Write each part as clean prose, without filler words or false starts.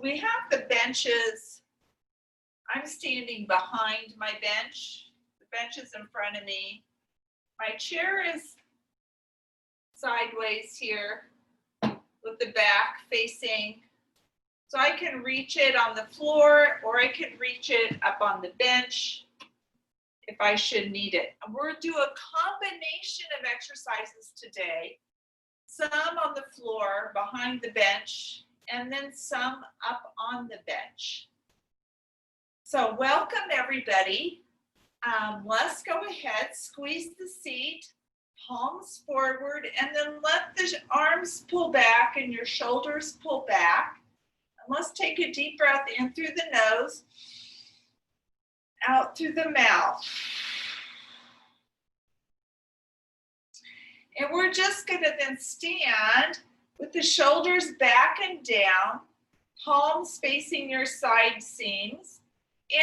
So we have the benches. I'm standing behind my bench. The bench is in front of me. My chair is sideways here with the back facing. So I can reach it on the floor or I can reach it up on the bench if I should need it. And we'll do a combination of exercises today. Some on the floor behind the bench and then some up on the bench. So welcome everybody. Let's go ahead, squeeze the seat, palms forward, and then let the arms pull back and your shoulders pull back. And let's take a deep breath in through the nose, out through the mouth. And we're just going to then stand with the shoulders back and down, palms facing your side seams,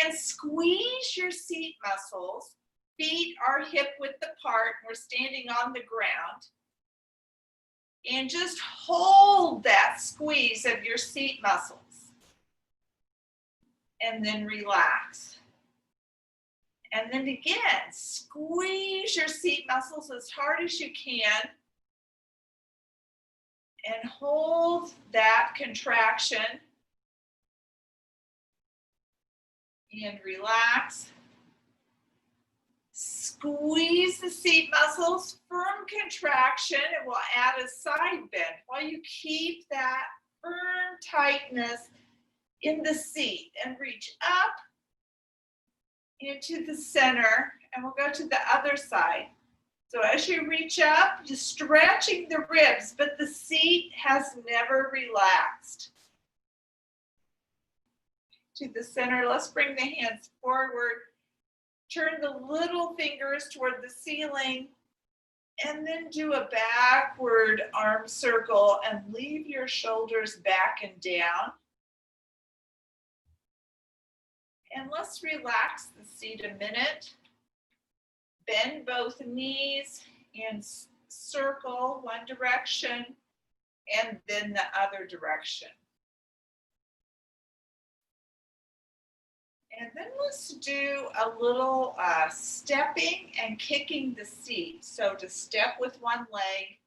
and squeeze your seat muscles. Feet are hip width apart. We're standing on the ground. And just hold that squeeze of your seat muscles. And then relax. And then again, squeeze your seat muscles as hard as you can. And hold that contraction. And relax. Squeeze the seat muscles, firm contraction, and we'll add a side bend while you keep that firm tightness in the seat and reach up into the center, and we'll go to the other side. So as you reach up, you're stretching the ribs, but the seat has never relaxed. To the center, let's bring the hands forward. Turn the little fingers toward the ceiling, and then do a backward arm circle and leave your shoulders back and down. And let's relax the seat a minute. Bend both knees and circle one direction and then the other direction. And then let's do a little stepping and kicking the seat. So to step with one leg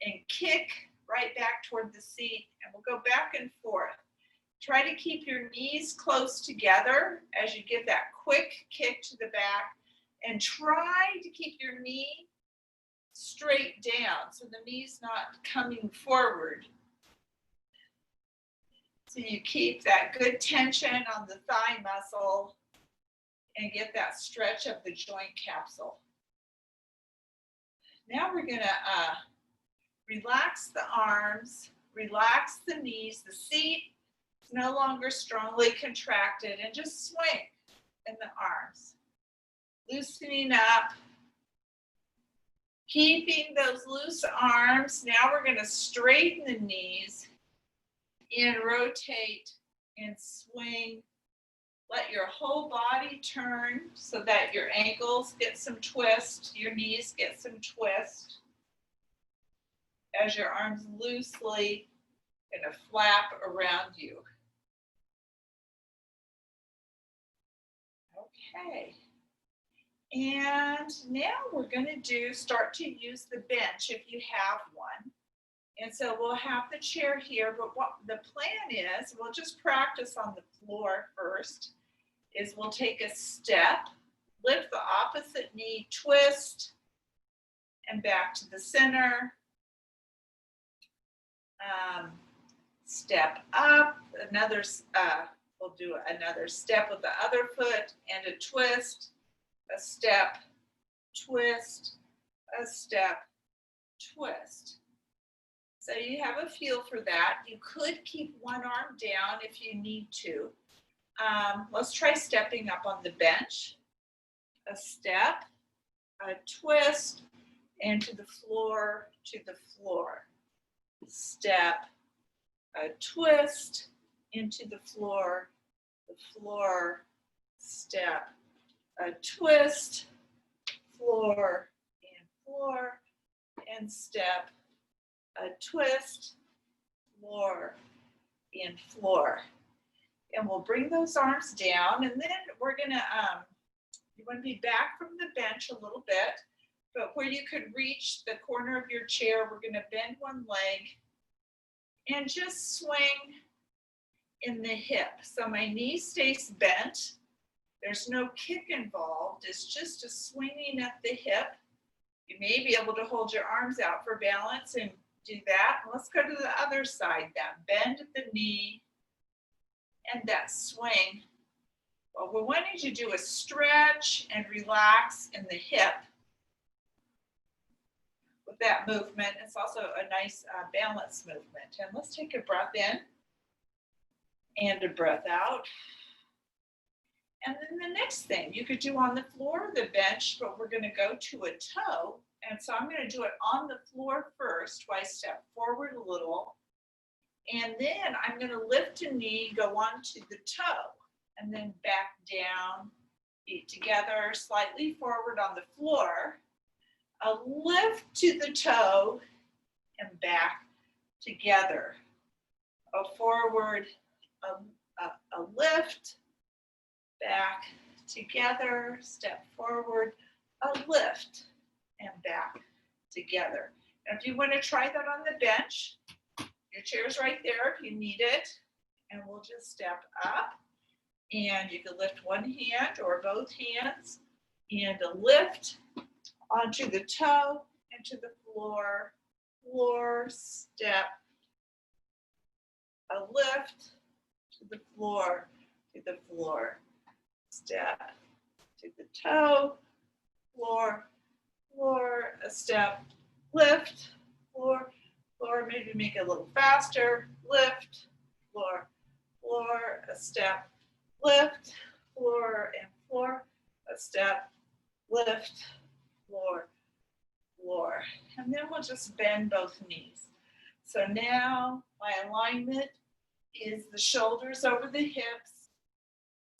and kick right back toward the seat, and we'll go back and forth. Try to keep your knees close together as you give that quick kick to the back, and try to keep your knee straight down so the knee's not coming forward. So you keep that good tension on the thigh muscle and get that stretch of the joint capsule. Now we're gonna relax the arms, relax the knees. The seat is no longer strongly contracted, and just swing in the arms. Loosening up, keeping those loose arms. Now we're gonna straighten the knees and rotate and swing. Let your whole body turn so that your ankles get some twist, your knees get some twist as your arms loosely gonna flap around you. Okay. And now we're gonna start to use the bench if you have one. And so we'll have the chair here, but what the plan is, we'll just practice on the floor first, is we'll take a step, lift the opposite knee, twist, and back to the center. Step up, we'll do another step with the other foot and a twist, a step, twist, a step, twist. So you have a feel for that. You could keep one arm down if you need to. Let's try stepping up on the bench. A step, a twist, and to the floor, Step, a twist, into the floor, step, a twist, floor, and step, a twist, floor, and floor. And we'll bring those arms down, and then we're gonna, you wanna be back from the bench a little bit, but where you could reach the corner of your chair, we're gonna bend one leg and just swing in the hip. So my knee stays bent. There's no kick involved. It's just a swinging at the hip. You may be able to hold your arms out for balance and do that. Let's go to the other side then. Bend at the knee and that swing. What we're wanting to do is stretch and relax in the hip with that movement. It's also a nice balance movement. And let's take a breath in and a breath out. And then the next thing you could do on the floor or the bench, but we're going to go to a toe. And so I'm going to do it on the floor first, while I step forward a little. And then I'm going to lift a knee, go on to the toe, and then back down, feet together, slightly forward on the floor. A lift to the toe and back together. A forward, a lift, back together, step forward, a lift, and back together. And if you want to try that on the bench, your chair's right there if you need it. And we'll just step up, and you can lift one hand or both hands, and a lift onto the toe and to the floor, floor, step, a lift to the floor, step to the toe, floor, floor, a step, lift, floor, floor, maybe make it a little faster, lift, floor, floor, a step, lift, floor, and floor, a step, lift, floor, floor. And then we'll just bend both knees. So now my alignment is the shoulders over the hips,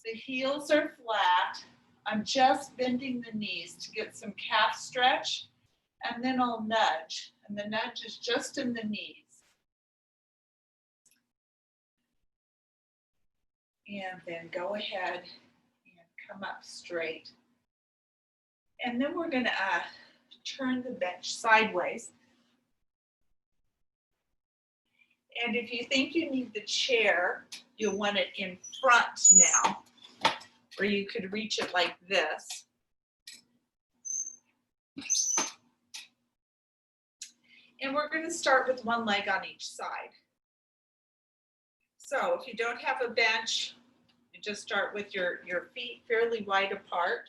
the heels are flat. I'm just bending the knees to get some calf stretch, and then I'll nudge, and the nudge is just in the knees. And then go ahead and come up straight. And then we're going to turn the bench sideways. And if you think you need the chair, you'll want it in front now, where you could reach it like this. And we're going to start with one leg on each side. So if you don't have a bench, you just start with your feet fairly wide apart.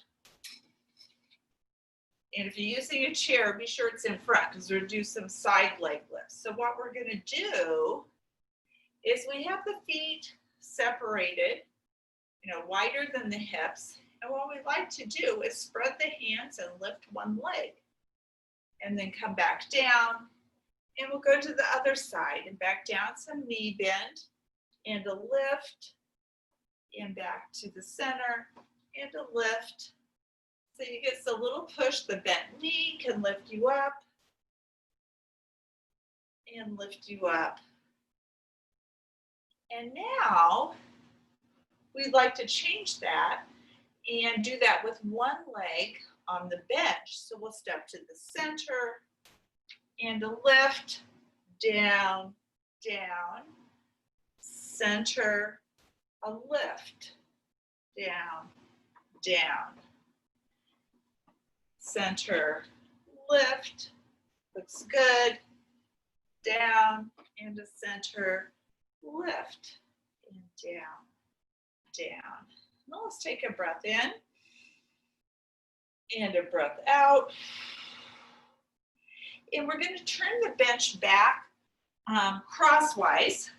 And if you're using a chair, be sure it's in front, because we'll do some side leg lifts. So what we're going to do is we have the feet separated, wider than the hips. And what we like to do is spread the hands and lift one leg. And then come back down. And we'll go to the other side and back down, some knee bend, and a lift, and back to the center, and a lift. So you get a little push. The bent knee can lift you up and lift you up. And now we'd like to change that and do that with one leg on the bench. So we'll step to the center and a lift, down, down, center, a lift, down, down. Center, lift, looks good, down, and a center, lift, and down, down. Now let's take a breath in, and a breath out. And we're going to turn the bench back crosswise.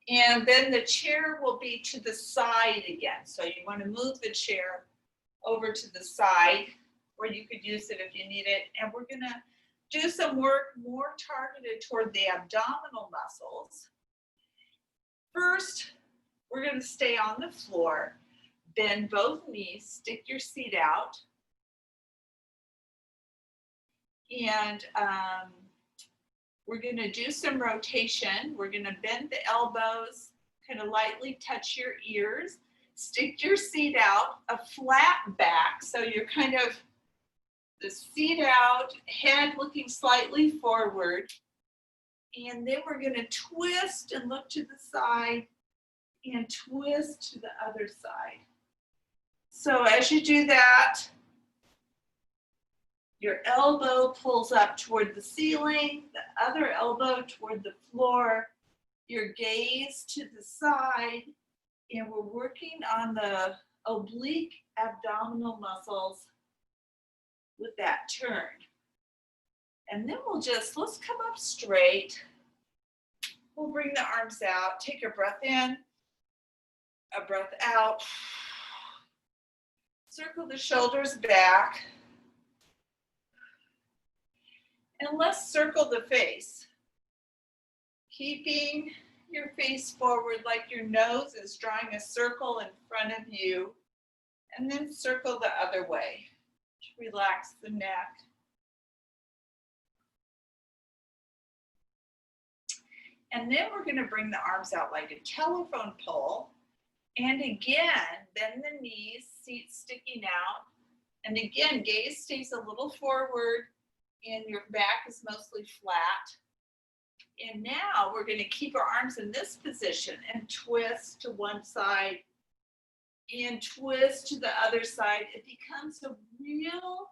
And then the chair will be to the side again. So you want to move the chair over to the side where you could use it if you need it. And we're going to do some work more targeted toward the abdominal muscles. First, we're going to stay on the floor, bend both knees, stick your seat out. And We're going to do some rotation. We're going to bend the elbows, kind of lightly touch your ears, stick your seat out, a flat back. So you're kind of the seat out, head looking slightly forward. And then we're going to twist and look to the side and twist to the other side. So as you do that, your elbow pulls up toward the ceiling, the other elbow toward the floor, your gaze to the side, and we're working on the oblique abdominal muscles with that turn. And then let's come up straight. We'll bring the arms out, take a breath in, a breath out. Circle the shoulders back. And let's circle the face. Keeping your face forward like your nose is drawing a circle in front of you. And then circle the other way. Relax the neck. And then we're going to bring the arms out like a telephone pole. And again, bend the knees, seat sticking out. And again, gaze stays a little forward and your back is mostly flat. And now we're going to keep our arms in this position and twist to one side and twist to the other side. It becomes a real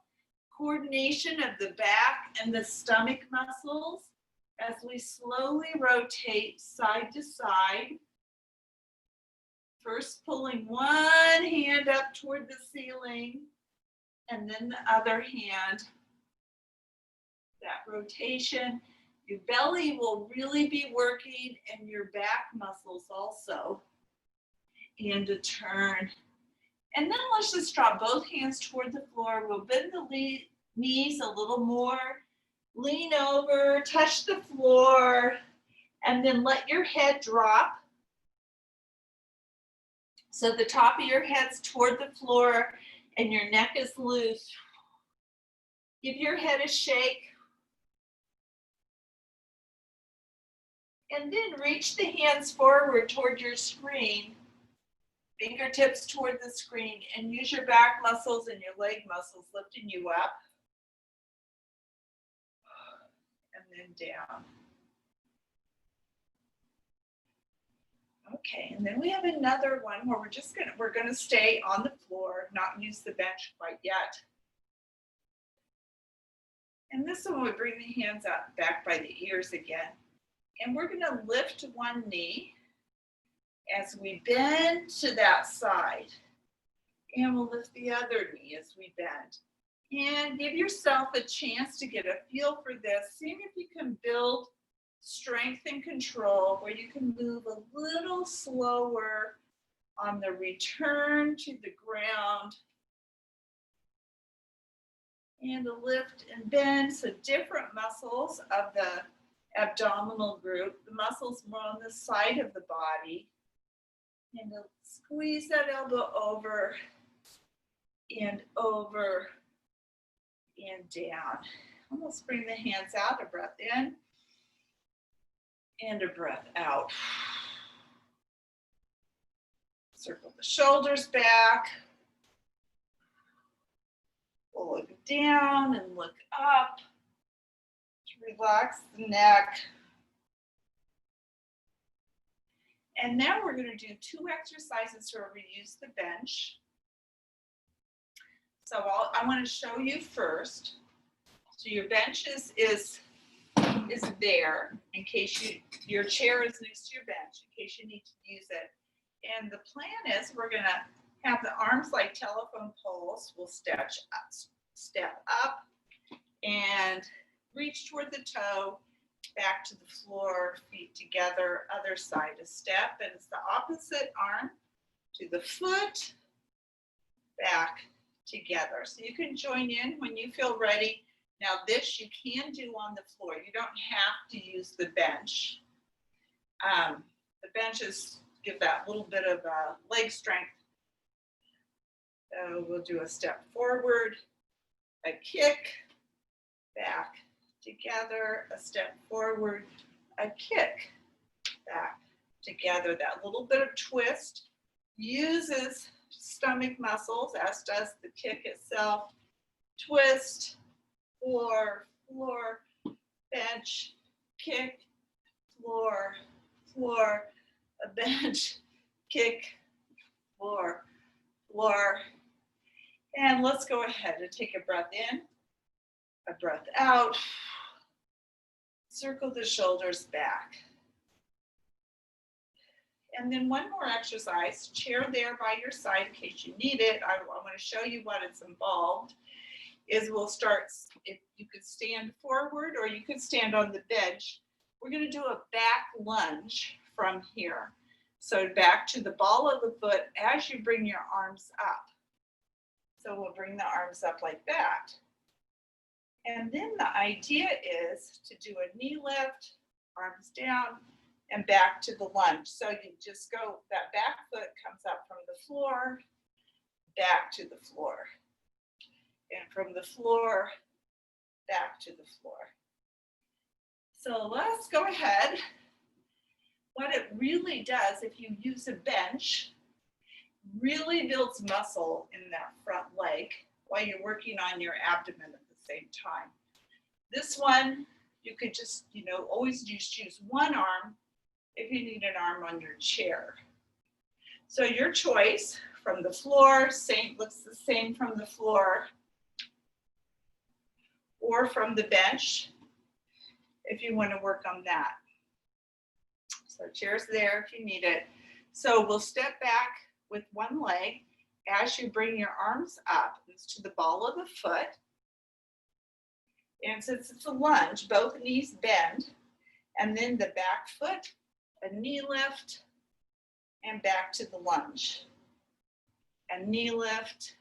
coordination of the back and the stomach muscles as we slowly rotate side to side. First pulling one hand up toward the ceiling and then the other hand. That rotation, your belly will really be working and your back muscles also. And a turn. And then let's just drop both hands toward the floor. We'll bend the knees a little more. Lean over, touch the floor, and then let your head drop. So the top of your head's toward the floor and your neck is loose. Give your head a shake. And then reach the hands forward toward your screen, fingertips toward the screen, and use your back muscles and your leg muscles lifting you up. And then down. Okay, and then we have another one where we're gonna stay on the floor, not use the bench quite yet. And this one we bring the hands out back by the ears again. And we're gonna lift one knee as we bend to that side. And we'll lift the other knee as we bend. And give yourself a chance to get a feel for this. Seeing if you can build strength and control where you can move a little slower on the return to the ground. And a lift and bend, so different muscles of the abdominal group, the muscles more on the side of the body. And squeeze that elbow over and over and down. Almost bring the hands out, a breath in and a breath out. Circle the shoulders back. We'll look down and look up. Relax the neck. And now we're going to do two exercises where we use the bench. So I want to show you first. So your bench is there in case your chair is next to your bench, in case you need to use it. And the plan is we're going to have the arms like telephone poles. We'll step up and reach toward the toe, back to the floor, feet together, other side a step, and it's the opposite arm to the foot, back together. So you can join in when you feel ready. Now this you can do on the floor. You don't have to use the bench. The benches give that little bit of leg strength. So we'll do a step forward, a kick, back together, a step forward, a kick, back, together. That little bit of twist uses stomach muscles, as does the kick itself. Twist, floor, floor, bench, kick, floor, floor, a bench, kick, floor, floor. And let's go ahead and take a breath in, a breath out. Circle the shoulders back. And then one more exercise, chair there by your side in case you need it. I want to show you what it's involved. Is we'll start, if you could stand forward or you could stand on the bench. We're going to do a back lunge from here. So back to the ball of the foot as you bring your arms up. So we'll bring the arms up like that. And then the idea is to do a knee lift, arms down, and back to the lunge. So you just go, that back foot comes up from the floor, back to the floor. And from the floor, back to the floor. So let's go ahead. What it really does, if you use a bench, really builds muscle in that front leg while you're working on your abdomen at the same time. This one, you could just, always just use one arm if you need an arm on your chair. So your choice, from the floor, looks the same from the floor, or from the bench, if you want to work on that. So chair's there if you need it. So we'll step back with one leg as you bring your arms up. It's to the ball of the foot. And since it's a lunge, both knees bend, and then the back foot, a knee lift, and back to the lunge. A knee lift,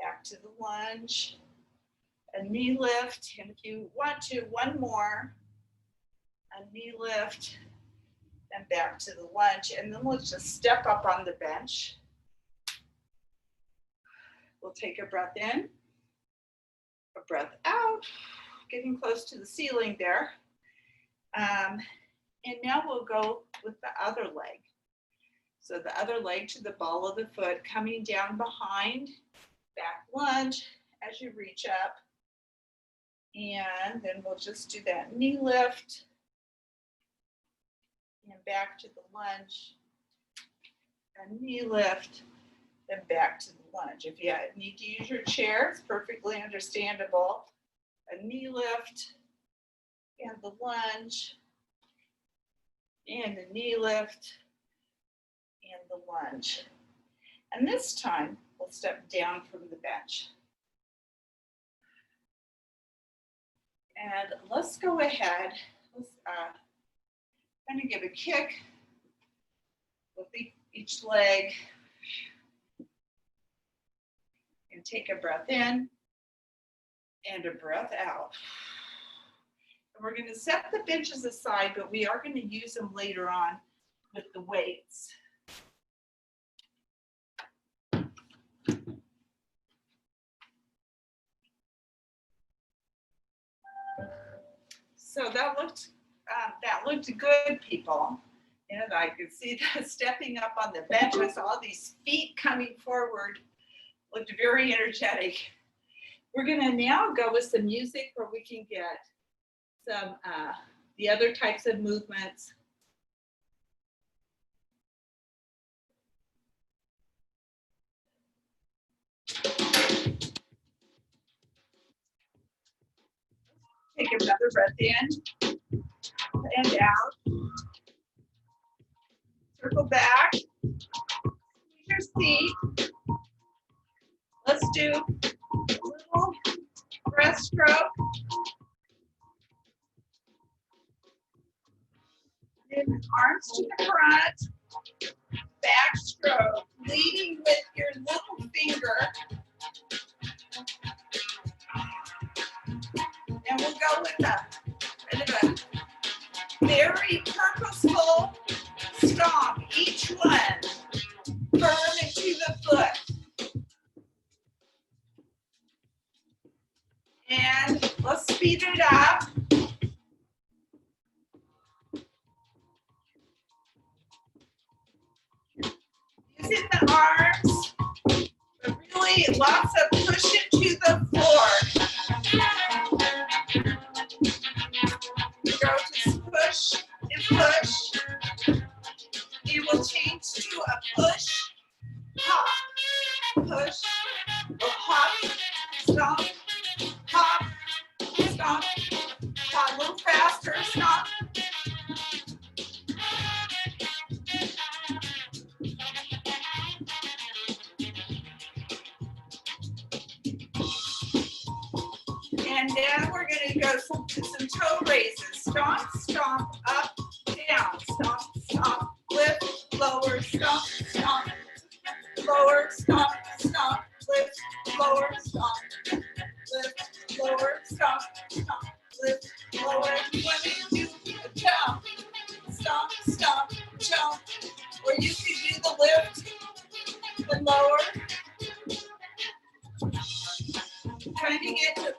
back to the lunge, a knee lift, and if you want to, one more, a knee lift, and back to the lunge. And then let's just step up on the bench. We'll take a breath in, a breath out, getting close to the ceiling there. And now we'll go with the other leg. So the other leg to the ball of the foot, coming down behind, back lunge as you reach up. And then we'll just do that knee lift and back to the lunge, a knee lift, then back to the lunge. If you need to use your chair, it's perfectly understandable. A knee lift and the lunge, and a knee lift and the lunge. And this time we'll step down from the bench. And let's go ahead, let's kind of give a kick with each leg and take a breath in and a breath out. And we're going to set the benches aside, but we are going to use them later on with the weights. So that looked good, people. And I could see that stepping up on the bench. I saw these feet coming forward. Looked very energetic. We're going to now go with some music where we can get some the other types of movements. Take another breath in and out. Circle back. Your seat. Let's do a little breaststroke. Then arms to the front. Backstroke. Leading with your little finger. And we'll go with a very purposeful stomp. Each one firm into the foot. And Let's speed it up. Using the arms, but really lots of push it to the floor. Go to push and push. It will change to a push, hop, push, or hop, stomp, hop, stomp, hop, a little faster, stomp. And then we're going to go to some toe raises. Stomp, stomp, up, down, stomp, stomp, lift, lower, stomp, stomp, lower, stomp, stomp, lift, lower, stomp, lift, lower, stomp, stomp, lift, lower. You want to do a jump, stomp, stomp, jump, or you can do the lift and lower. Trying to get to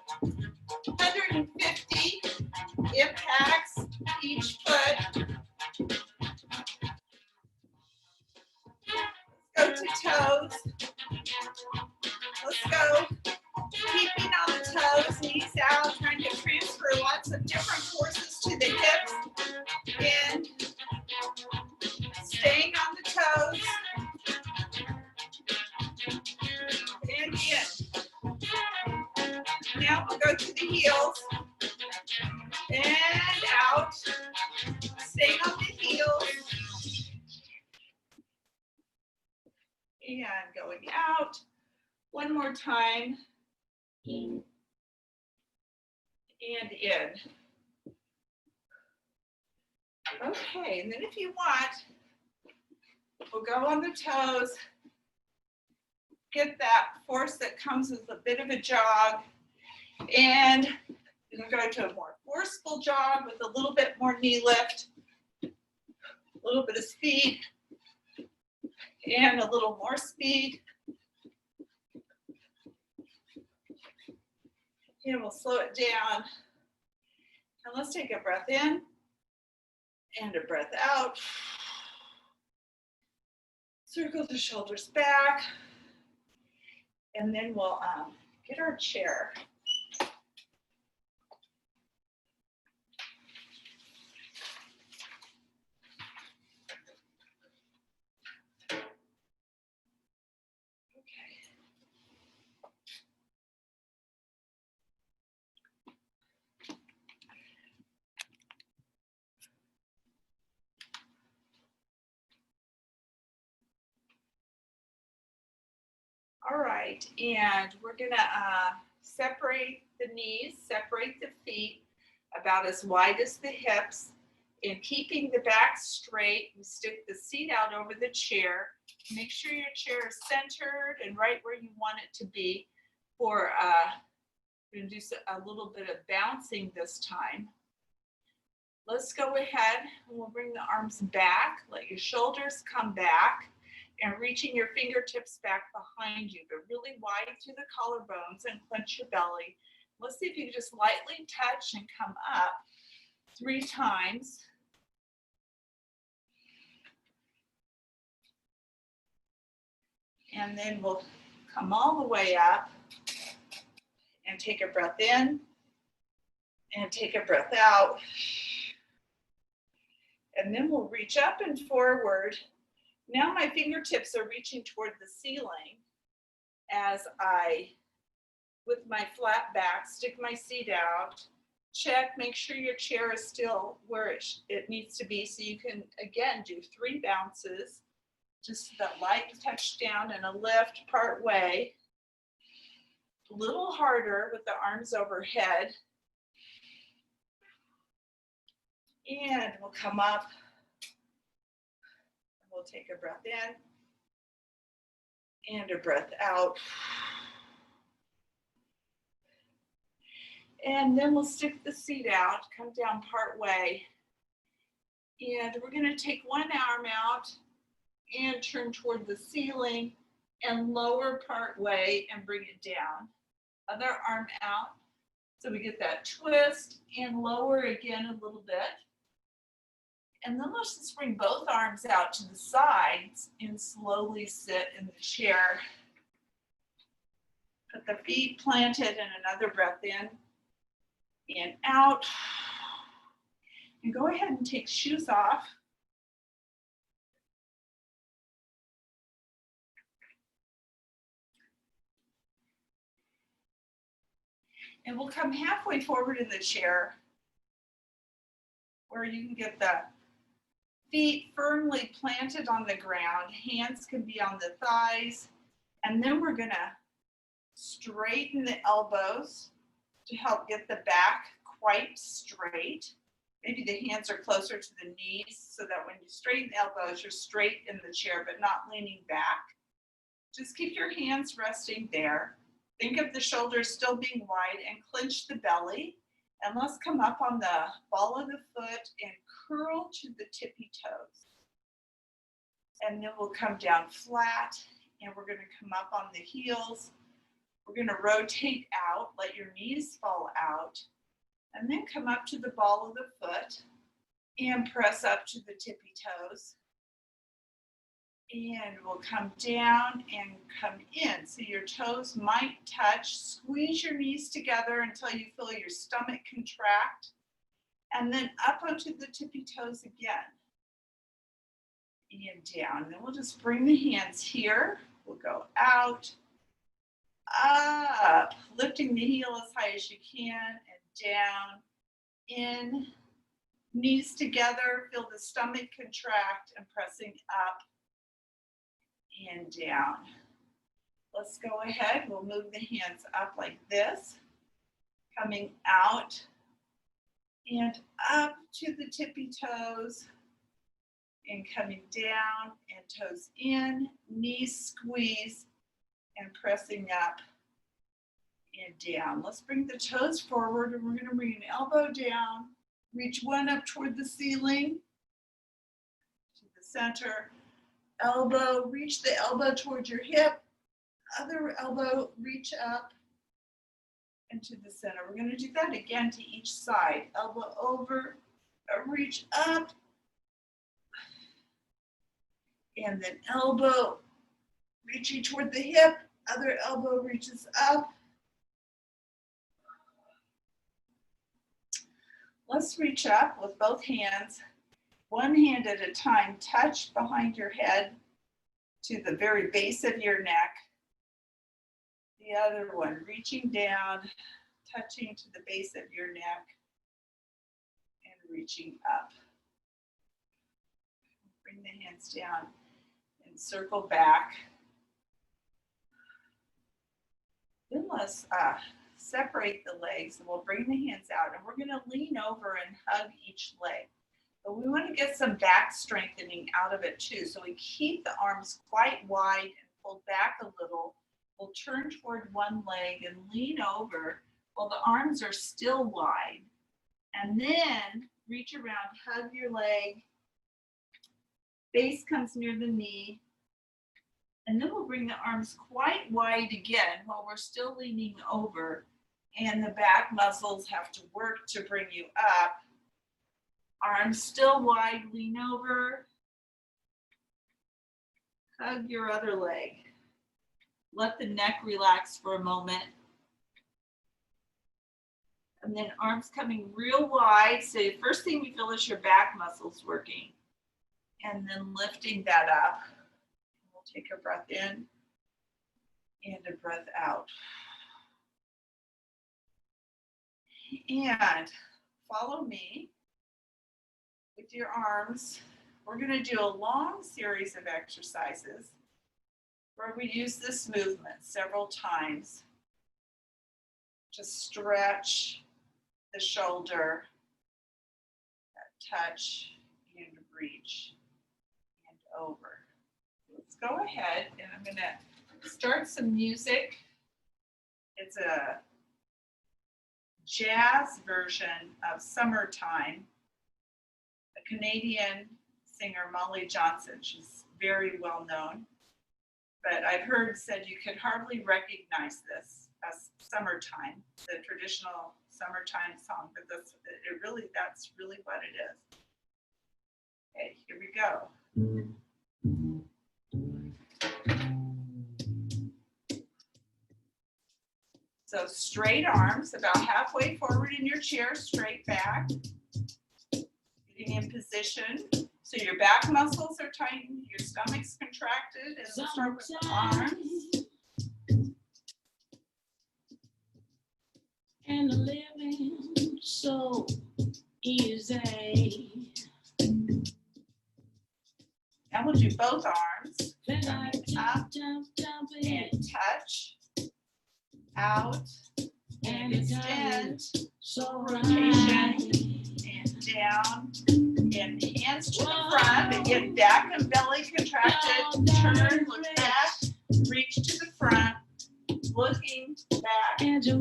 150 impacts each foot. Let's go to toes. Let's go. Keeping on the toes, knees out, trying to transfer lots of different forces to the hips. In. Staying on the toes. And in. Now we'll go to the heels. And out. Staying on the heels. And going out. One more time. And in. Okay, and then if you want, we'll go on the toes. Get that force that comes with a bit of a jog. And we're going to go to a more forceful jog with a little bit more knee lift, a little bit of speed, and a little more speed. And we'll slow it down. And let's take a breath in and a breath out. Circle the shoulders back. And then we'll get our chair. All right, and we're gonna separate the knees, separate the feet about as wide as the hips, and keeping the back straight. We stick the seat out over the chair. Make sure your chair is centered and right where you want it to be. We're gonna do a little bit of bouncing this time. Let's go ahead and we'll bring the arms back. Let your shoulders come back. And reaching your fingertips back behind you, but really wide through the collarbones and clench your belly. Let's see if you can just lightly touch and come up 3 times. And then we'll come all the way up and take a breath in and take a breath out. And then we'll reach up and forward. Now my fingertips are reaching toward the ceiling as I, with my flat back, stick my seat out, check, make sure your chair is still where it needs to be, so you can, again, do 3 bounces, just the light touch down and a lift part way. A little harder with the arms overhead. And we'll come up. We'll take a breath in and a breath out. And then we'll stick the seat out, come down part way. And we're going to take one arm out and turn toward the ceiling and lower part way and bring it down. Other arm out, So we get that twist and lower again a little bit. And then let's just bring both arms out to the sides and slowly sit in the chair. Put the feet planted and another breath in and out. And go ahead and take shoes off. And we'll come halfway forward in the chair where you can get the feet firmly planted on the ground. Hands can be on the thighs. And then we're gonna straighten the elbows to help get the back quite straight. Maybe the hands are closer to the knees so that when you straighten the elbows, you're straight in the chair, but not leaning back. Just keep your hands resting there. Think of the shoulders still being wide and clench the belly. And let's come up on the ball of the foot and curl to the tippy toes. And then we'll come down flat and we're gonna come up on the heels. We're gonna rotate out, let your knees fall out, and then come up to the ball of the foot and press up to the tippy toes. And we'll come down and come in. So your toes might touch. Squeeze your knees together until you feel your stomach contract. And then up onto the tippy toes again. And down. Then we'll just bring the hands here. We'll go out, up, lifting the heel as high as you can, and down, in, knees together. Feel the stomach contract and pressing up and down. Let's go ahead. We'll move the hands up like this, coming out and up to the tippy toes and coming down and toes in, knees squeeze and pressing up and down. Let's bring the toes forward and we're going to bring an elbow down, reach one up toward the ceiling, to the center. Elbow, reach the elbow towards your hip, other elbow, reach up into the center. We're going to do that again to each side. Elbow over, reach up, and then elbow reaching toward the hip, other elbow reaches up. Let's reach up with both hands. One hand at a time, touch behind your head to the very base of your neck. The other one, reaching down, touching to the base of your neck, and reaching up. Bring the hands down and circle back. Then let's separate the legs and we'll bring the hands out and we're gonna lean over and hug each leg. But we want to get some back strengthening out of it too. So we keep the arms quite wide and pulled back a little. We'll turn toward one leg and lean over while the arms are still wide. And then reach around, hug your leg. Base comes near the knee. And then we'll bring the arms quite wide again while we're still leaning over. And the back muscles have to work to bring you up. Arms still wide, lean over. Hug your other leg. Let the neck relax for a moment. And then arms coming real wide. So the first thing you feel is your back muscles working. And then lifting that up. We'll take a breath in and a breath out. And follow me. With your arms, we're going to do a long series of exercises where we use this movement several times to stretch the shoulder, touch and reach and over. Let's go ahead and I'm going to start some music. It's a jazz version of Summertime. A Canadian singer, Molly Johnson. She's very well known, but I've heard said you could hardly recognize this as Summertime, the traditional summertime song, but that's really what it is. Okay, here we go. So straight arms, about halfway forward in your chair, straight back. Getting in position. So your back muscles are tightened, your stomach's contracted, and we'll start with the arms. And living so easy. Now we'll do both arms. Up and touch. Out and extend. So rotation and down. And hands to the front. Again, back and belly contracted. Turn, look back, reach to the front. Looking back, reach to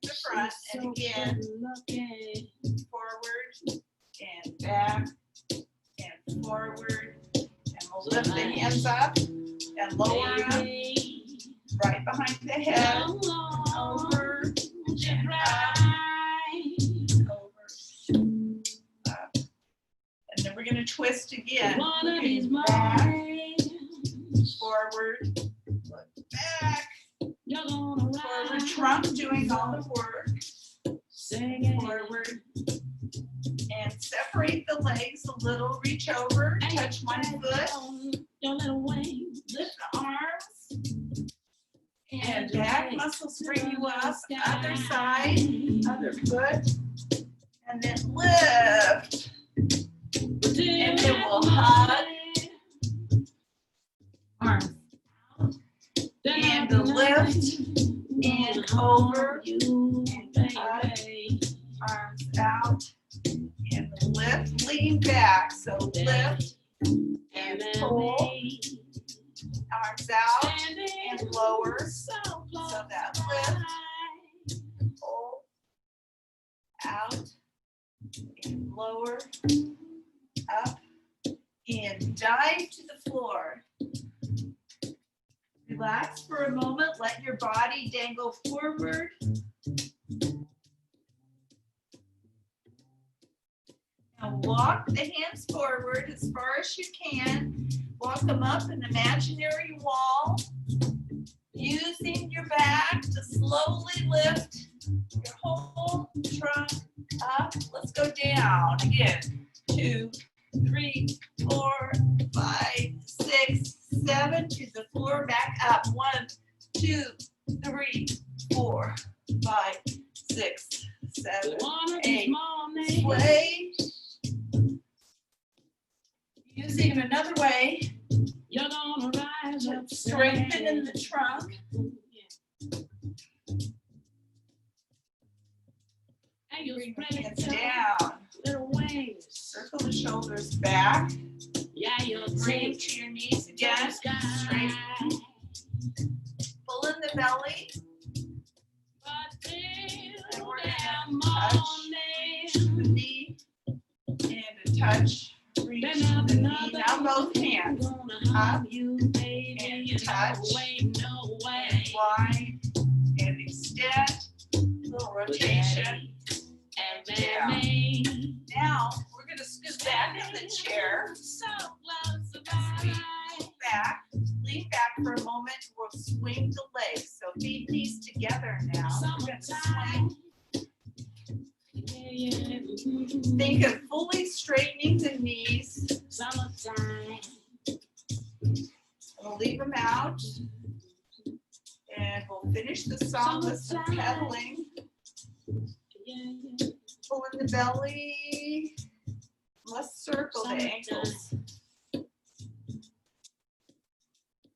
the front, and again, forward and back and forward. And we'll lift the hands up and lower them right behind the head, over and up, over, up. And then we're going to twist again. Looking back, forward, look back. Forward trunk doing all the work. Forward. And separate the legs a little. Reach over. Touch one foot. Lift the arms. And back muscles bring you up. Other side. Other foot. And then lift. And then we'll hug. Arms. And the lift, and over, and up, arms out, and the lift, lean back, so lift, and pull, arms out, and lower, so that lift, pull, out, and lower, up, and dive to the floor. Relax for a moment, let your body dangle forward. Now walk the hands forward as far as you can. Walk them up an imaginary wall. Using your back to slowly lift your whole trunk up. Let's go down again. 2, 3, 4, 5, 6, 7 to the floor, back up. 1, 2, 3, 4, 5, 6, 7, 8. Sway. Using another way. You're gonna rise up. Strengthen in the trunk. And you Bring spread the it hands down. Little wings. Circle the shoulders back. Yeah, you'll Bring to your knees again. Straight. Pull in the belly. And we're going to touch the knee and a touch. Reach the knee. Now both hands. Up and touch. And wide and extend. Little rotation. And down. Now we're going to scoot back in the chair. Back, lean back for a moment. We'll swing the legs. So feet knees together now. We're going to swing. Think of fully straightening the knees. We'll leave them out. And we'll finish the song with some pedaling. Pull in the belly. Let's circle the ankles.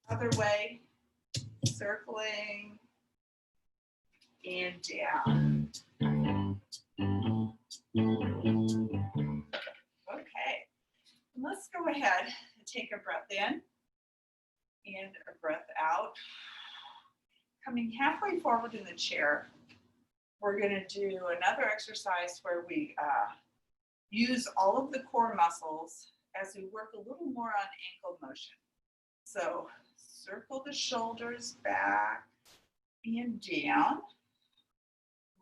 Other way, circling and down. Okay, let's go ahead and take a breath in and a breath out. Coming halfway forward in the chair, we're going to do another exercise where we use all of the core muscles as we work a little more on ankle motion. So circle the shoulders back and down.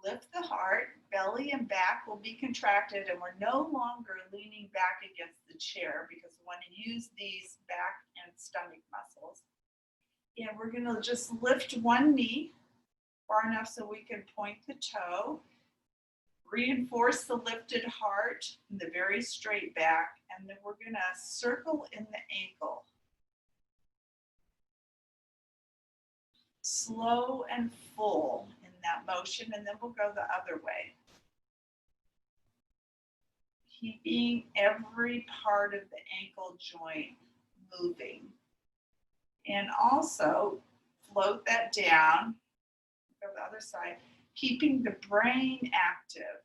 lift the heart, belly and back will be contracted, and we're no longer leaning back against the chair because we want to use these back and stomach muscles. And we're going to just lift one knee far enough so we can point the toe, reinforce the lifted heart and the very straight back, and then we're going to circle in the ankle. Slow and full in that motion, and then we'll go the other way. Keeping every part of the ankle joint moving. And also float that down, go the other side, keeping the brain active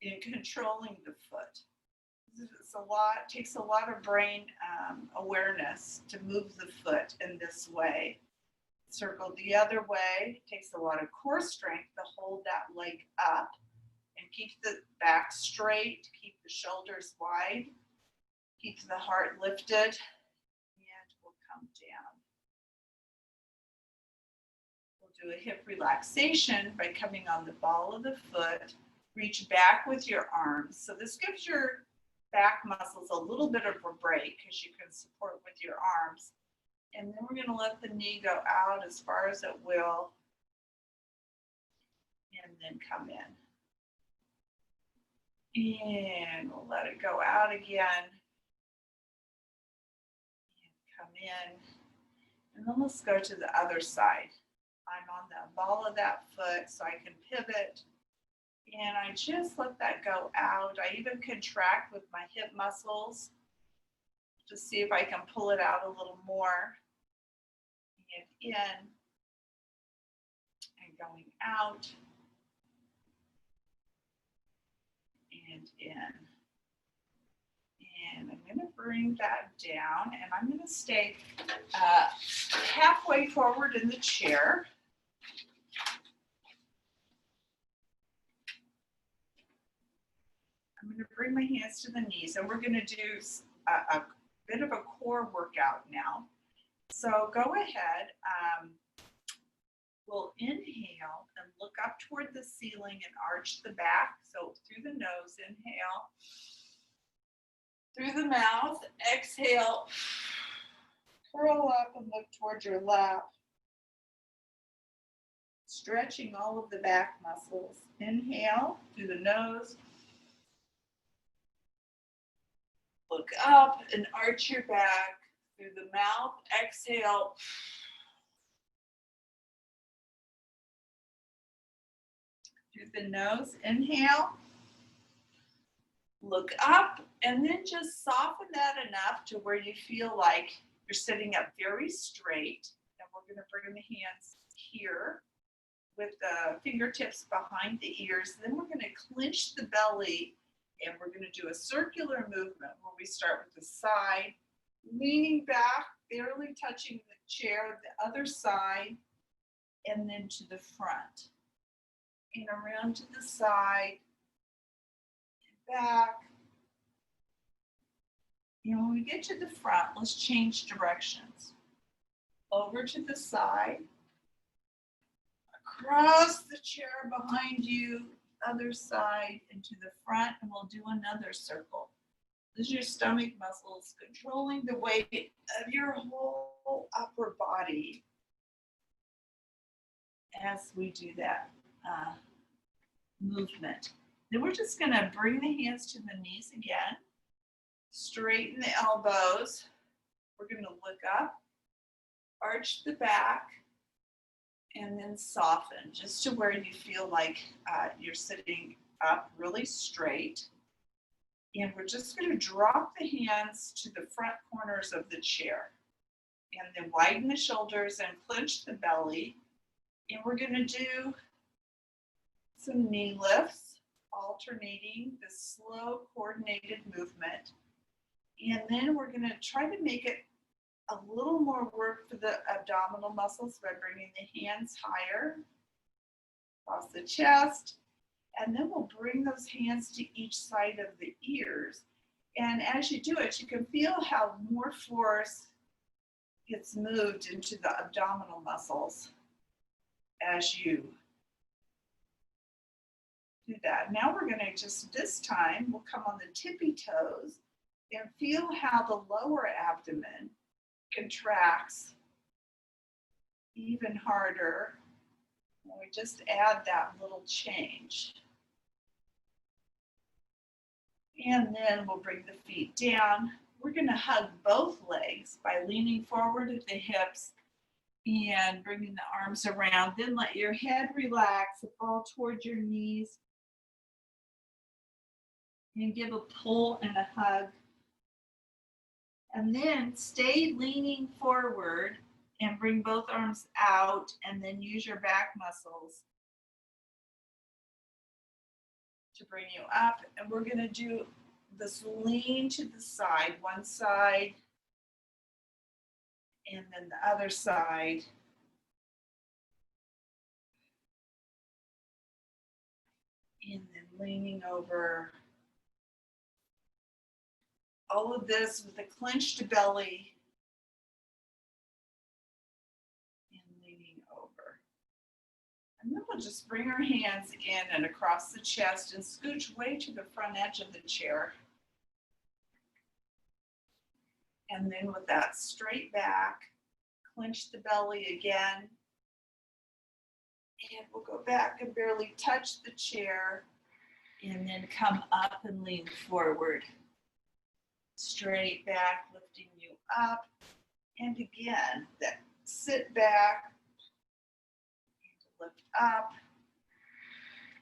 in controlling the foot. It's a lot, takes a lot of brain awareness to move the foot in this way. Circle the other way, takes a lot of core strength to hold that leg up and keep the back straight, keep the shoulders wide, keep the heart lifted, and we'll come down. We'll do a hip relaxation by coming on the ball of the foot, reach back with your arms. So this gives your back muscles a little bit of a break because you can support with your arms. And then we're going to let the knee go out as far as it will, and then come in. And we'll let it go out again, and come in. And then let's go to the other side. I'm on the ball of that foot so I can pivot, and I just let that go out. I even contract with my hip muscles to see if I can pull it out a little more. And in and going out and in. And I'm going to bring that down, and I'm going to stay halfway forward in the chair. I'm going to bring my hands to the knees, and we're going to do a bit of a core workout now. So go ahead, we'll inhale and look up toward the ceiling and arch the back. So through the nose, inhale. Through the mouth, exhale. Curl up and look toward your lap. Stretching all of the back muscles. Inhale through the nose. Look up and arch your back. Through the mouth, exhale. Through the nose, inhale. Look up, and then just soften that enough to where you feel like you're sitting up very straight. And we're going to bring the hands here with the fingertips behind the ears. Then we're going to clench the belly, and we're going to do a circular movement where we start with the side, leaning back, barely touching the chair, the other side, and then to the front. And around to the side, and back. And when we get to the front, let's change directions. Over to the side, across the chair behind you, other side, and to the front, and we'll do another circle. This is your stomach muscles controlling the weight of your whole upper body as we do that movement. Then we're just going to bring the hands to the knees again, straighten the elbows. We're going to look up, arch the back, and then soften just to where you feel like you're sitting up really straight. And we're just going to drop the hands to the front corners of the chair. And then widen the shoulders and clench the belly. And we're going to do some knee lifts, alternating the slow coordinated movement. And then we're going to try to make it a little more work for the abdominal muscles by bringing the hands higher across the chest. And then we'll bring those hands to each side of the ears. And as you do it, you can feel how more force gets moved into the abdominal muscles as you do that. Now we're gonna just, this time, we'll come on the tippy toes and feel how the lower abdomen contracts even harder. And we just add that little change. And then we'll bring the feet down. We're gonna hug both legs by leaning forward at the hips and bringing the arms around. Then let your head relax and fall towards your knees. And give a pull and a hug. And then stay leaning forward and bring both arms out, and then use your back muscles to bring you up. And we're gonna do this lean to the side, one side, and then the other side. And then leaning over. All of this with a clenched belly and leaning over. And then we'll just bring our hands in and across the chest and scooch way to the front edge of the chair. And then with that straight back, clench the belly again. And we'll go back and barely touch the chair and then come up and lean forward. Straight back, lifting you up. And again, that sit back, and lift up,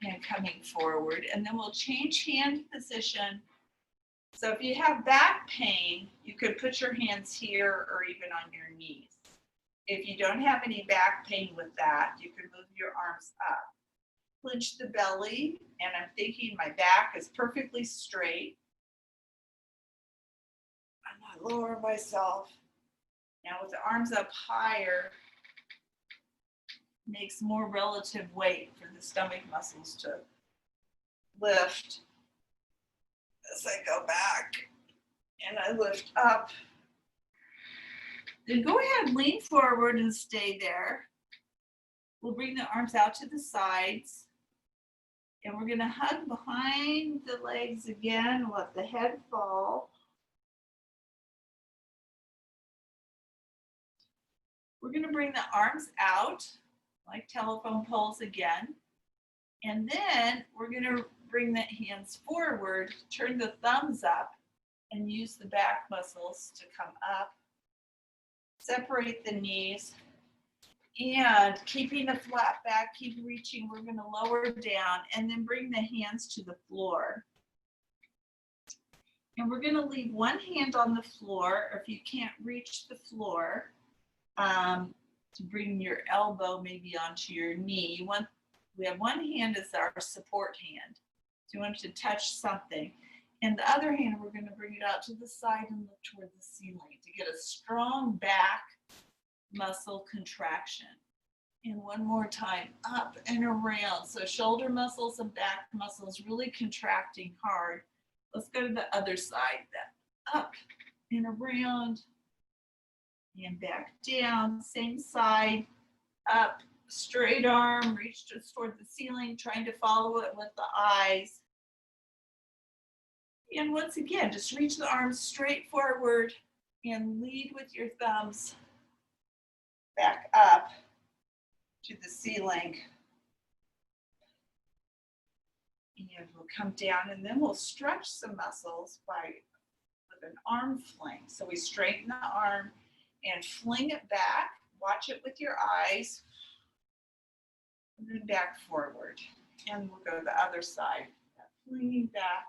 and coming forward. And then we'll change hand position. So if you have back pain, you could put your hands here or even on your knees. If you don't have any back pain with that, you can move your arms up. Clench the belly, and I'm thinking my back is perfectly straight. I'm not lower myself. Now with the arms up higher, makes more relative weight for the stomach muscles to lift. As I go back and I lift up. Then go ahead, lean forward and stay there. We'll bring the arms out to the sides. And we're gonna hug behind the legs again, let the head fall. We're gonna bring the arms out like telephone poles again. And then we're gonna bring the hands forward, turn the thumbs up, and use the back muscles to come up. Separate the knees. And keeping the flat back, keep reaching. We're going to lower down and then bring the hands to the floor. And we're going to leave one hand on the floor, or if you can't reach the floor, to bring your elbow maybe onto your knee. We have one hand as our support hand. So you want to touch something. And the other hand, we're going to bring it out to the side and look toward the ceiling to get a strong back muscle contraction. And one more time, up and around. So shoulder muscles and back muscles really contracting hard. Let's go to the other side then. Up and around and back down. Same side, up, straight arm, reach toward the ceiling, trying to follow it with the eyes. And once again, just reach the arms straight forward and lead with your thumbs back up to the ceiling. And we'll come down and then we'll stretch some muscles with an arm fling. So we straighten the arm and fling it back. Watch it with your eyes. And then back forward. And we'll go to the other side. Flinging back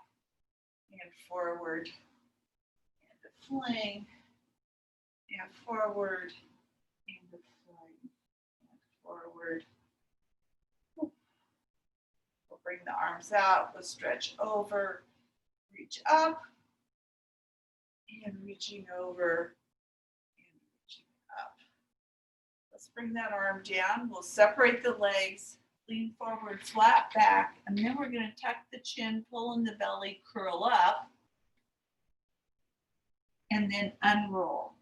and forward. And the fling. And forward. And the fling. And forward. We'll bring the arms out. We'll stretch over. Reach up. And reaching over. And reaching up. Let's bring that arm down. We'll separate the legs. Lean forward, flat back, and then we're going to tuck the chin, pull in the belly, curl up, and then unroll.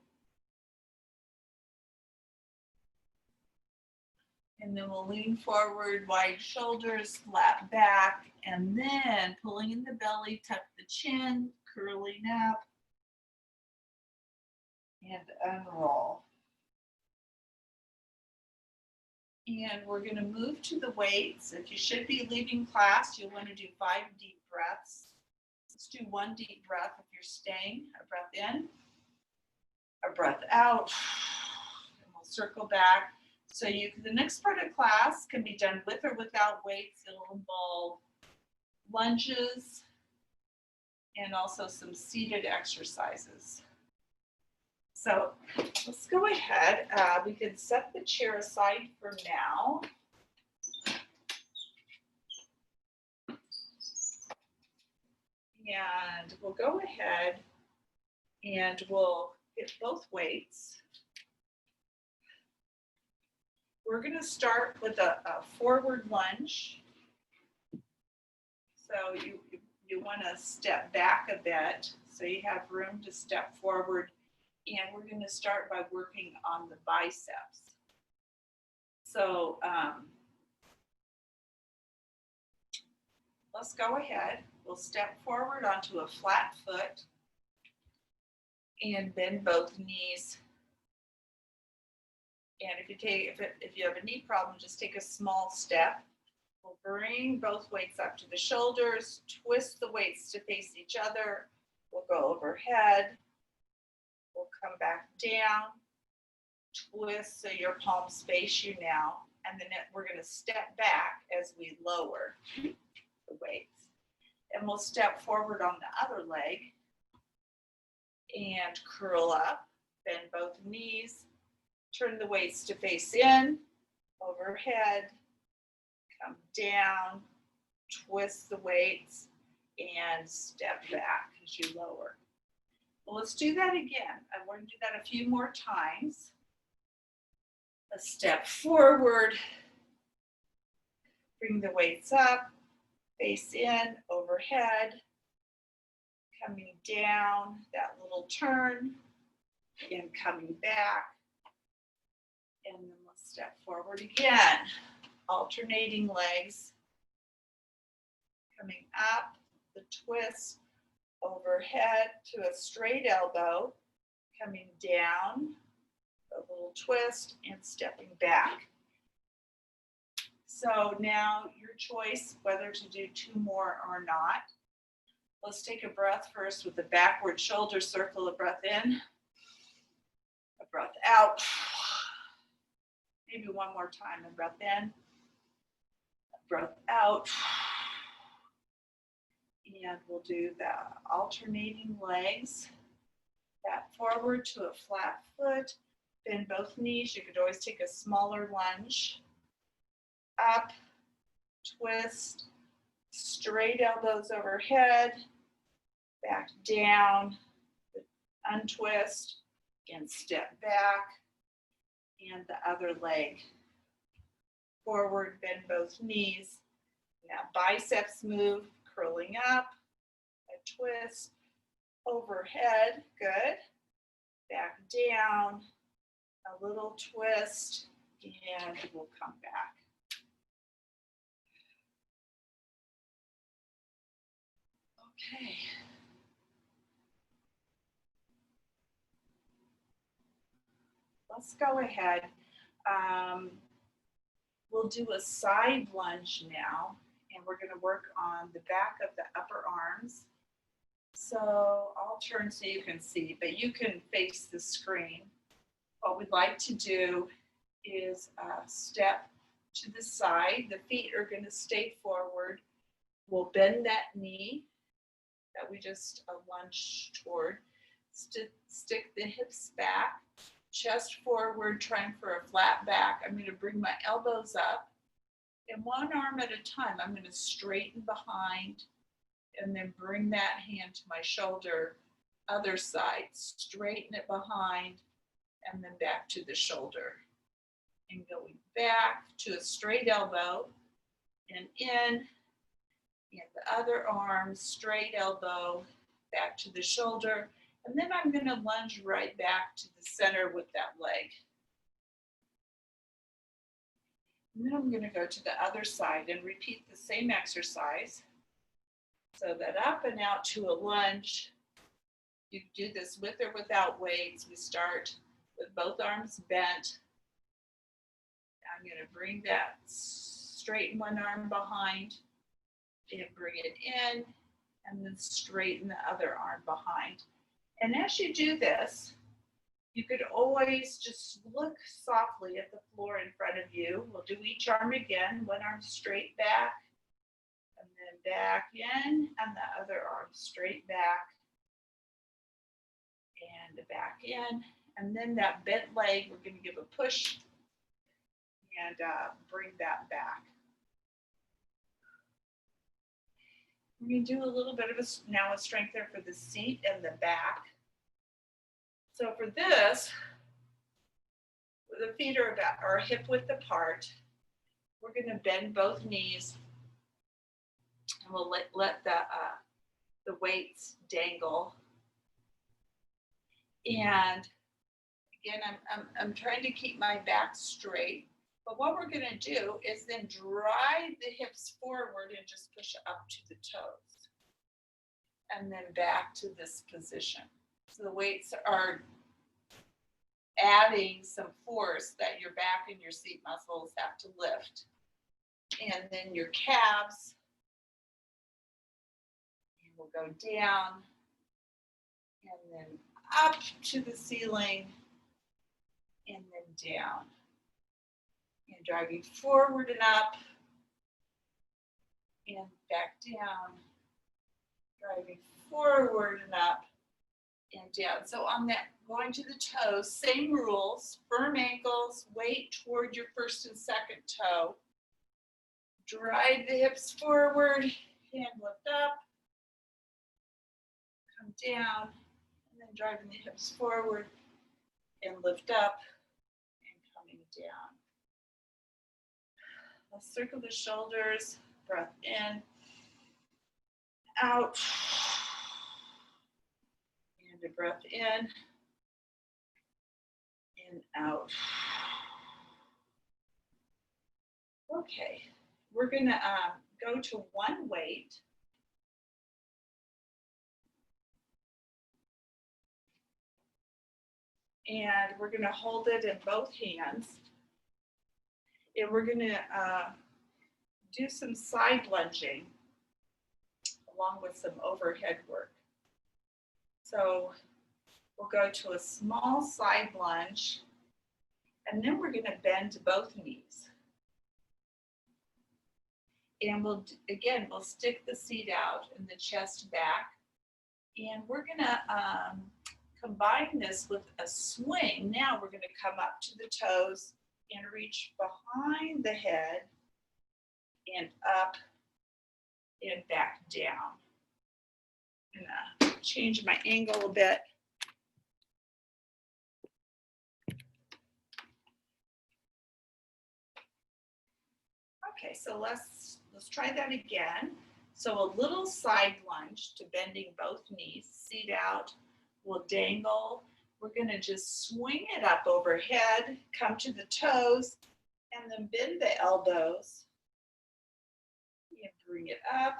And then we'll lean forward, wide shoulders, flat back, and then pulling in the belly, tuck the chin, curling up, and unroll. And we're going to move to the weights. If you should be leaving class, you'll want to do 5 deep breaths. Let's do 1 deep breath if you're staying. A breath in, a breath out, and we'll circle back. So the next part of class can be done with or without weights. It'll involve lunges and also some seated exercises. So let's go ahead. We can set the chair aside for now. And we'll go ahead and we'll hit both weights. We're going to start with a forward lunge. So you want to step back a bit so you have room to step forward. And we're going to start by working on the biceps. So let's go ahead. We'll step forward onto a flat foot and bend both knees. And if you have a knee problem, just take a small step. We'll bring both weights up to the shoulders, twist the weights to face each other. We'll go overhead. We'll come back down, twist so your palms face you now, and then we're going to step back as we lower the weights. And we'll step forward on the other leg and curl up, bend both knees, turn the weights to face in, overhead, come down, twist the weights, and step back as you lower. Well, let's do that again. I want to do that a few more times. A step forward, bring the weights up, face in, overhead, coming down, that little turn, and coming back. And then let's step forward again, alternating legs, coming up, the twist, overhead to a straight elbow, coming down, a little twist, and stepping back. So now your choice whether to do 2 more or not. Let's take a breath first with the backward shoulder circle. A breath in, a breath out. Maybe one more time. A breath in, a breath out. And we'll do the alternating legs. That forward to a flat foot. Bend both knees. You could always take a smaller lunge. Up, twist, straight elbows overhead, back down, untwist, and step back. And the other leg. Forward, bend both knees. Now biceps move. Curling up, a twist, overhead, good, back down, a little twist, and we'll come back. Okay. Let's go ahead. We'll do a side lunge now. And we're going to work on the back of the upper arms. So I'll turn so you can see, but you can face the screen. What we'd like to do is step to the side. The feet are going to stay forward. We'll bend that knee that we just lunged toward. Stick the hips back, chest forward, trying for a flat back. I'm going to bring my elbows up. And one arm at a time, I'm going to straighten behind and then bring that hand to my shoulder. Other side, straighten it behind and then back to the shoulder. And going back to a straight elbow and in. And the other arm, straight elbow, back to the shoulder. And then I'm going to lunge right back to the center with that leg. And then I'm going to go to the other side and repeat the same exercise. So that up and out to a lunge. You do this with or without weights. We start with both arms bent. I'm going to bring that, straighten one arm behind and bring it in, and then straighten the other arm behind. And as you do this, you could always just look softly at the floor in front of you. We'll do each arm again, one arm straight back, and then back in, and the other arm straight back, and back in. And then that bent leg, we're going to give a push and bring that back. We're going to do a little bit of a strengthener for the seat and the back. So for this, the feet are hip width apart. We're going to bend both knees, and we'll let the weights dangle. And again, I'm trying to keep my back straight. But what we're going to do is then drive the hips forward and just push up to the toes. And then back to this position. So the weights are adding some force that your back and your seat muscles have to lift. And then your calves will go down and then up to the ceiling and then down. And driving forward and up and back down, driving forward and up and down. So on that, going to the toes, same rules, firm ankles, weight toward your first and second toe. Drive the hips forward, hand lift up, come down, and then driving the hips forward and lift up and coming down. Let's circle the shoulders, breath in, out, and a breath in, out. Okay, we're gonna go to one weight. And we're gonna hold it in both hands. And we're gonna do some side lunging along with some overhead work. So we'll go to a small side lunge, and then we're gonna bend both knees. And we'll stick the seat out and the chest back. And we're gonna combine this with a swing. Now we're gonna come up to the toes and reach behind the head and up and back down. I'm gonna change my angle a bit. Okay, so let's try that again. So a little side lunge to bending both knees, seat out, we'll dangle. We're gonna just swing it up overhead, come to the toes, and then bend the elbows and bring it up.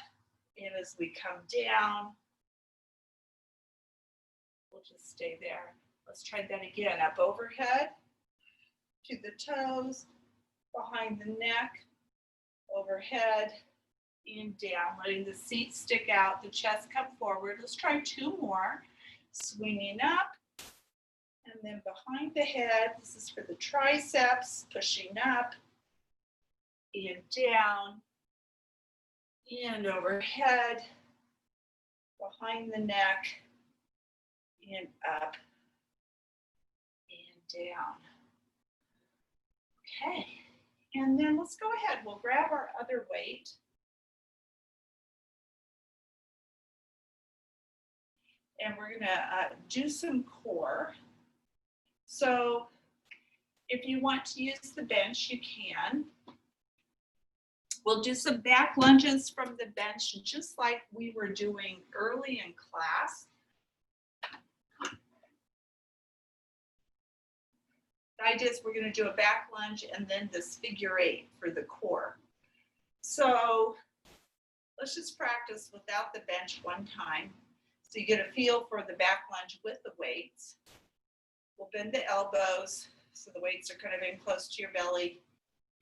And as we come down, we'll just stay there. Let's try that again. Up overhead, to the toes, behind the neck, overhead, and down, letting the seat stick out, the chest come forward. Let's try two more. Swinging up, and then behind the head. This is for the triceps, pushing up, and down, and overhead, behind the neck, and up, and down. Okay, and then let's go ahead. We'll grab our other weight. And we're gonna do some core. So if you want to use the bench, you can. We'll do some back lunges from the bench, just like we were doing early in class. I just, we're gonna do a back lunge and then this figure 8 for the core. So let's just practice without the bench one time. So you get a feel for the back lunge with the weights. We'll bend the elbows so the weights are kind of in close to your belly.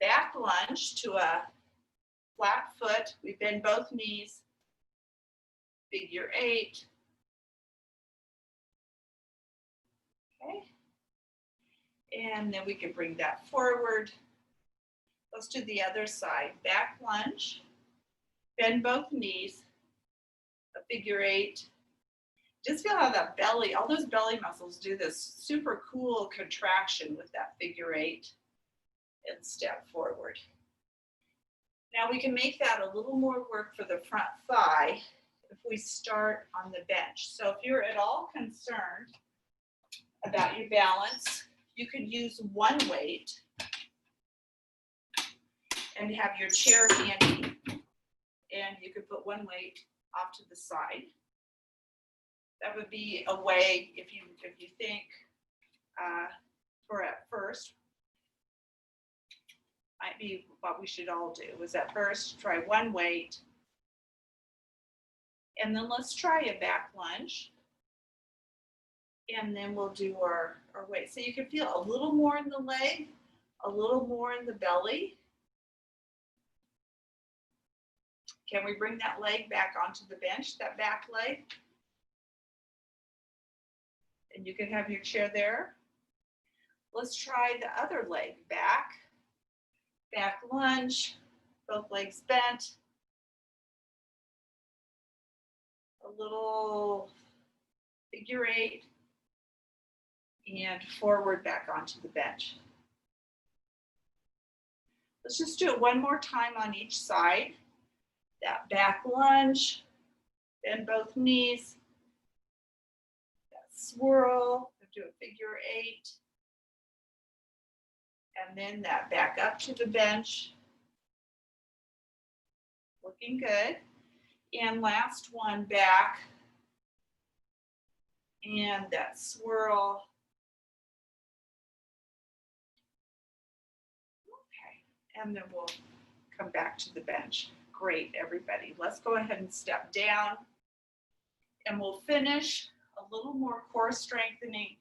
Back lunge to a flat foot. We bend both knees. Figure 8. Okay. And then we can bring that forward. Let's do the other side. Back lunge. Bend both knees. A figure 8. Just feel how that belly, all those belly muscles do this super cool contraction with that figure 8 and step forward. Now we can make that a little more work for the front thigh if we start on the bench. So if you're at all concerned about your balance, you could use one weight and have your chair handy, and you could put one weight off to the side. That would be a way, if you think for at first, might be what we should all do, was at first try one weight, and then let's try a back lunge, and then we'll do our weight. So you can feel a little more in the leg, a little more in the belly. Can we bring that leg back onto the bench, that back leg? And you can have your chair there. Let's try the other leg. Back lunge, both legs bent. A little figure 8 and forward back onto the bench. Let's just do it one more time on each side. That back lunge, bend both knees. Swirl, do a figure 8, and then that back up to the bench. Looking good. And last one, back, and that swirl. Okay, and then we'll come back to the bench. Great, everybody. Let's go ahead and step down, and we'll finish a little more core strengthening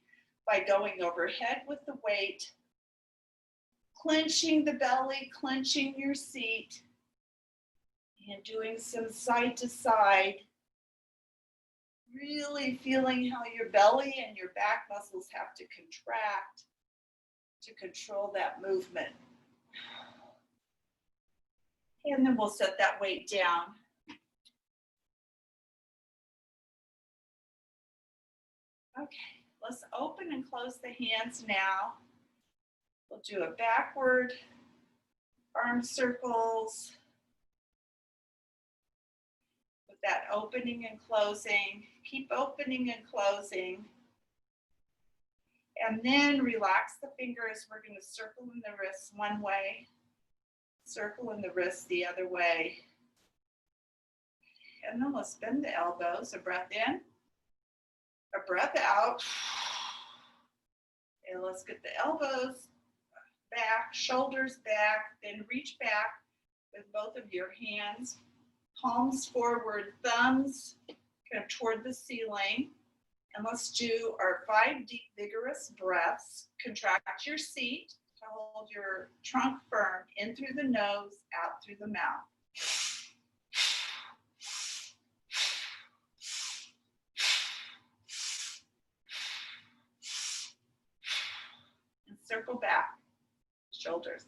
by going overhead with the weight, clenching the belly, clenching your seat, and doing some side to side, really feeling how your belly and your back muscles have to contract to control that movement. And then we'll set that weight down. Okay, let's open and close the hands now. We'll do a backward arm circles with that opening and closing. Keep opening and closing. And then relax the fingers. We're going to circle in the wrists one way, circle in the wrists the other way. And then let's bend the elbows. A breath in. A breath out, and let's get the elbows back, shoulders back, then reach back with both of your hands, palms forward, thumbs kind of toward the ceiling. And let's do our 5 deep, vigorous breaths. Contract your seat to hold your trunk firm, in through the nose, out through the mouth. Circle back, shoulders.